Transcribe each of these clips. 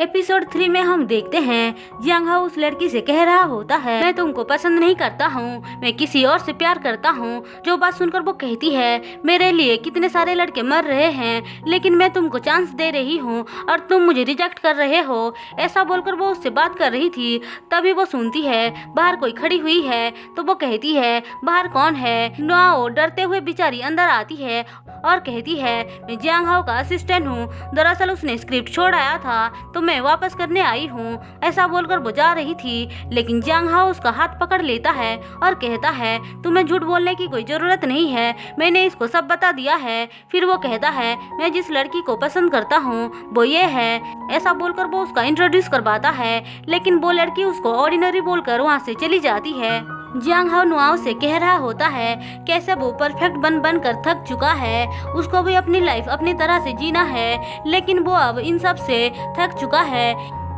Episode 3 में हम देखते हैं जियांग हाओ उस लड़की से कह रहा होता है, मैं तुमको पसंद नहीं करता हूँ, मैं किसी और से प्यार करता हूँ। जो बात सुनकर वो कहती है, मेरे लिए कितने सारे लड़के मर रहे हैं लेकिन मैं तुमको चांस दे रही हूँ और तुम मुझे रिजेक्ट कर रहे हो। ऐसा बोलकर वो उससे बात कर रही थी। तभी वो सुनती है बाहर कोई खड़ी हुई है तो वो कहती है, बाहर कौन है। नुआओ डरते हुए बेचारी अंदर आती है और कहती है, मैं जियांग हाओ का असिस्टेंट हूँ, दरअसल उसने स्क्रिप्ट छोड़ आया था तो मैं वापस करने आई हूँ। ऐसा बोलकर वो जा रही थी लेकिन जियांग हाओ उसका हाथ पकड़ लेता है और कहता है, तुम्हें झूठ बोलने की कोई जरूरत नहीं है, मैंने इसको सब बता दिया है। फिर वो कहता है, मैं जिस लड़की को पसंद करता हूँ वो ये है। ऐसा बोलकर वो उसका इंट्रोड्यूस करवाता है लेकिन वो लड़की उसको ऑर्डिनरी बोलकर वहाँ से चली जाती है। जियांग हाओ नुआओ से कह रहा होता है कैसे वो परफेक्ट बन कर थक चुका है, उसको भी अपनी लाइफ अपनी तरह से जीना है लेकिन वो अब इन सब से थक चुका है।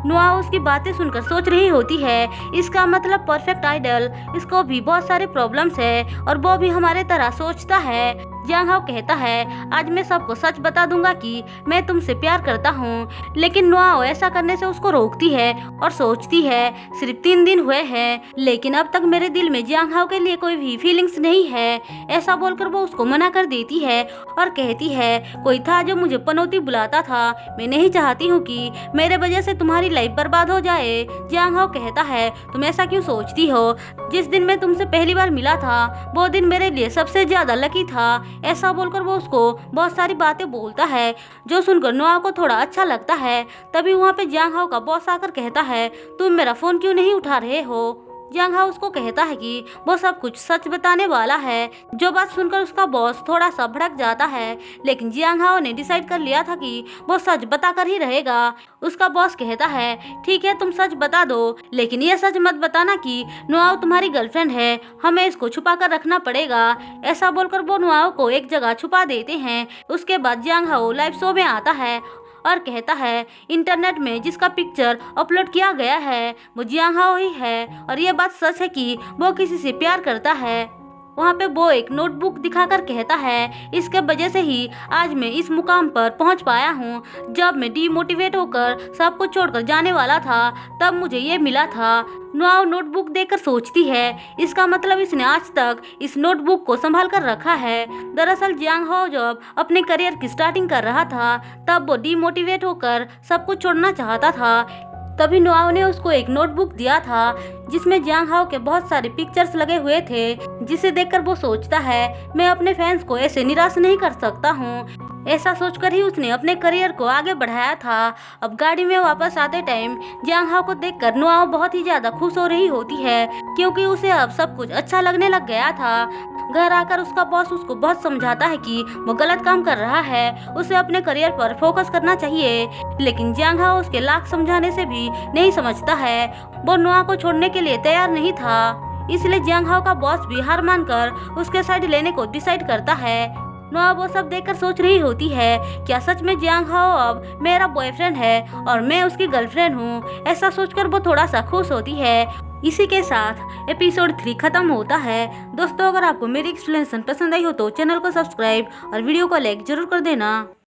नुआओ उसकी बातें सुनकर सोच रही होती है, इसका मतलब परफेक्ट आइडल, इसको भी बहुत सारे प्रॉब्लम्स है और वो भी हमारे तरह सोचता है। जियांग हाओ कहता है, आज मैं सबको सच बता दूंगा कि मैं तुमसे प्यार करता हूँ। लेकिन नुआओ ऐसा करने से उसको रोकती है और सोचती है, सिर्फ 3 दिन हुए हैं लेकिन अब तक मेरे दिल में जियांग हाओ के लिए कोई भी फीलिंग्स नहीं है। ऐसा बोलकर वो उसको मना कर देती है और कहती है, कोई था जो मुझे पनौती बुलाता था, मैं नहीं चाहती हूँ कि मेरे वजह से तुम्हारी लाइफ बर्बाद हो जाए। जियांग हाओ कहता है, तुम ऐसा क्यों सोचती हो, जिस दिन मैं तुमसे पहली बार मिला था वो दिन मेरे लिए सबसे ज्यादा लकी था। ऐसा बोलकर वो उसको बहुत सारी बातें बोलता है जो सुनकर नुआओ को थोड़ा अच्छा लगता है। तभी वहाँ पे जियांग हाओ का बॉस आकर कहता है, तुम मेरा फोन क्यों नहीं उठा रहे हो। जियांग हाओ उसको कहता है कि वो सब कुछ सच बताने वाला है। जो बात सुनकर उसका बॉस थोड़ा सा भड़क जाता है लेकिन जियांग हाओ ने डिसाइड कर लिया था कि वो सच बताकर ही रहेगा। उसका बॉस कहता है, ठीक है तुम सच बता दो लेकिन ये सच मत बताना कि नुआओ तुम्हारी गर्लफ्रेंड है, हमें इसको छुपा कर रखना पड़ेगा। ऐसा बोलकर वो नुआओ को एक जगह छुपा देते हैं। उसके बाद जियांग हाओ लाइव शो में आता है और कहता है, इंटरनेट में जिसका पिक्चर अपलोड किया गया है वो जियांग हाओ ही है और ये बात सच है कि वो किसी से प्यार करता है। वहाँ पे वो एक नोटबुक दिखाकर कहता है, इसके वजह से ही आज मैं इस मुकाम पर पहुँच पाया हूँ। जब मैं डीमोटिवेट होकर सब कुछ छोड़कर जाने वाला था तब मुझे ये मिला था। नुआओ नोटबुक देखकर सोचती है, इसका मतलब इसने आज तक इस नोटबुक को संभाल कर रखा है। दरअसल जियांग हाओ जब अपने करियर की स्टार्टिंग कर रहा था तब वो डीमोटिवेट होकर सब कुछ छोड़ना चाहता था। तभी नुआओ ने उसको एक नोटबुक दिया था जिसमें जियांग हाओ के बहुत सारे पिक्चर्स लगे हुए थे, जिसे देखकर वो सोचता है, मैं अपने फैंस को ऐसे निराश नहीं कर सकता हूँ। ऐसा सोचकर ही उसने अपने करियर को आगे बढ़ाया था। अब गाड़ी में वापस आते टाइम जियांग हाओ को देखकर नुआओ बहुत ही ज्यादा खुश हो रही होती है क्योंकि उसे अब सब कुछ अच्छा लगने लग गया था। घर आकर उसका बॉस उसको बहुत समझाता है कि वो गलत काम कर रहा है, उसे अपने करियर पर फोकस करना चाहिए। लेकिन जियांग हाओ उसके लाख समझाने से भी नहीं समझता है। वो नुआओ को छोड़ने के लिए तैयार नहीं था, इसलिए जियांग हाओ का बॉस भी हार मानकर उसके साइड लेने को डिसाइड करता है। नुआओ वो सब देखकर सोच रही होती है, क्या सच में जियांग हाओ अब मेरा बॉयफ्रेंड है और मैं उसकी गर्लफ्रेंड हूँ। ऐसा सोचकर वो थोड़ा सा खुश होती है। इसी के साथ एपिसोड 3 खत्म होता है। दोस्तों, अगर आपको मेरी एक्सप्लेनेशन पसंद आई हो तो चैनल को सब्सक्राइब और वीडियो को लाइक जरूर कर देना।